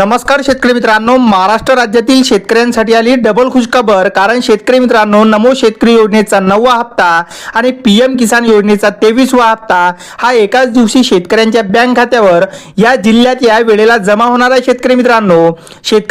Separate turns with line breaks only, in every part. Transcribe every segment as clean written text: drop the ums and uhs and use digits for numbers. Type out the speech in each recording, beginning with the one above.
नमस्कार शेतकरी मित्रांनो, महाराष्ट्र राज्यातील शेतकऱ्यांसाठी आली डबल खुशखबर। कारण शेतकरी मित्रांनो, नमो शेतकरी योजनेचा 9वा हप्ता आणि पीएम किसान योजनेचा 23वा हप्ता हा एकाच दिवशी शेतकऱ्यांच्या बँक खात्यावर या जिल्ह्यात या वेळेला जमा होणार आहे। शेतकरी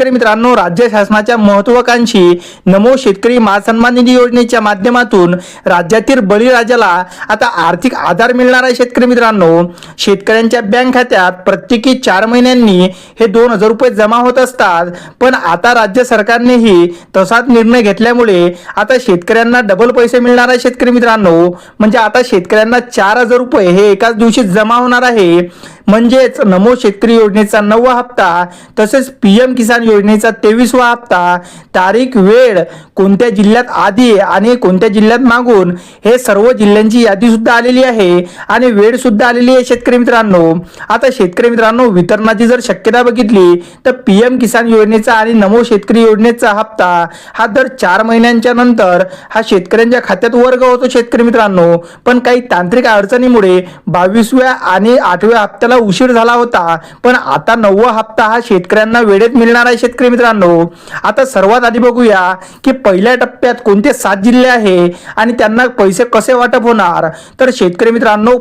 मित्रांनो, राज्य शासनाच्या महत्त्वाकांक्षी नमो शेतकरी महासन्मान निधी योजनेच्या माध्यमातून राज्यातील बळीराजाला आता आर्थिक आधार मिळणार आहे। शेतकरी मित्रांनो, शेतकऱ्यांच्या बँक खात्यात प्रत्येकी 4 महिन्यांनी हे 2000 रुपये जमा होत असतात। पण आता राज्य सरकारनेही तसाच निर्णय घेतल्यामुळे आता शेतकऱ्यांना डबल पैसे मिळणार आहे। शेतकरी मित्रांनो, म्हणजे आता शेतकऱ्यांना 4000 रुपये हे एकाच दिवशी जमा होणार आहे। म्हणजेच नमो शेतकरी योजनेचा 9वा हप्ता तसेच पीएम किसान योजनेचा 23वा हप्ता, तारीख वेळ कोणत्या जिल्ह्यात आधी आणि कोणत्या जिल्ह्यात मागून हे सर्व जिल्ह्यांची यादी सुद्धा आलेली आहे आणि वेळ सुद्धा आलेली आहे। शेतकरी मित्रांनो, आता शेतकरी मित्रांनो, वितरणाची जर शक्यता बघितली तर पीएम किसान योजनेचा आणि नमो शेतकरी योजनेचा हप्ता हा दर 4 महिन्यांच्या नंतर हा शेतकऱ्यांच्या खात्यात वर्ग होतो। शेतकरी मित्रांनो, पण काही तांत्रिक अडचणीमुळे 22व्या आणि 8व्या हप्त्याला उशीर झाला होता। पण आता 9वा हप्ता हा शेतकऱ्यांना वेळेत मिळणार आहे। शेतकरी मित्रांनो, आता सर्वात आधी बघूया की पहिल्या टप्प्यात कोणते 7 जिल्हे आहे आणि त्यांना पैसे कसे वाटप होणार। तर शेतकरी मित्रांनो,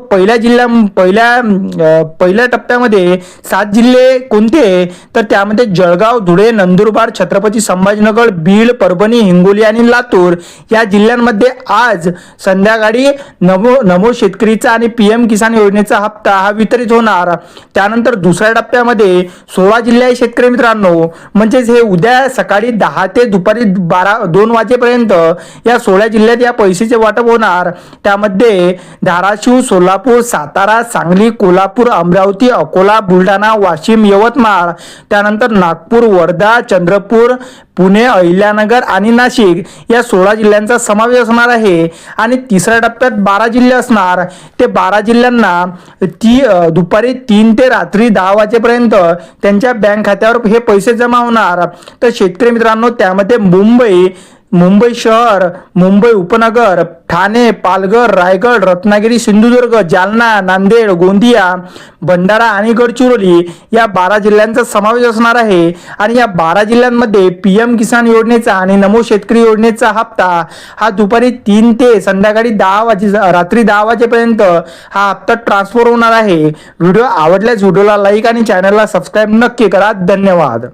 पहिल्या टप्प्यामध्ये 7 जिल्हे कोणते, तर त्यामध्ये जळगाव, धुळे, नंदुरबार, छत्रपती संभाजीनगर, बीड, परभणी, हिंगोली आणि लातूर या जिल्ह्यांमध्ये आज संध्याकाळी नमो शेतकरीचा आणि पीएम किसान योजनेचा हप्ता हा वितरित होणार। त्यानंतर दुसऱ्या टप्प्यामध्ये 16 जिल्हे आहे। शेतकरी मित्रांनो, म्हणजेच हे उद्या सकाळी 10 ते दुपारी 2 वाजेपर्यंत या 16 जिल्ह्यात या पैशाचे वाटप होणार। त्यामध्ये धाराशिव, सोलापूर, सातारा, सांगली, कोल्हापूर, अमरावती, अकोला, बुलढाणा, वाशिम, यवतमाळ, त्यानंतर नागपूर, वर्धा, चंद्रपूर, पुणे, अहिल्यानगर आणि नाशिक या 16 जिल्ह्यांचा समावेश असणार आहे। आणि तिसऱ्या टप्प्यात 12 जिल्हे असणार। ते 12 जिल्ह्यांना दुपारी 3 ते रात्री 10 वाजेपर्यंत त्यांच्या बँक खात्यावर हे पैसे जमा होणार। तर शेतकरी मित्रांनो, त्यामध्ये मुंबई शहर, मुंबई उपनगर, ठाणे, पालघर, रायगड, रत्नागिरी, सिंधुदुर्ग, जालना, नांदेड, गोंदिया, भंडारा आणि गडचिरोली या 12 जिल्ह्यांचा समावेश असणार आहे। आणि या 12 जिल्ह्यांमध्ये पीएम किसान योजनेचा आणि नमो शेतकरी योजनेचा हप्ता हा दुपारी 3 ते संध्याकाळी रात्री 10 वाजेपर्यंत हा हप्ता ट्रान्सफर होणार आहे। व्हिडिओ आवडल्यास व्हिडिओला लाईक आणि चॅनलला सबस्क्राईब नक्की करा। धन्यवाद।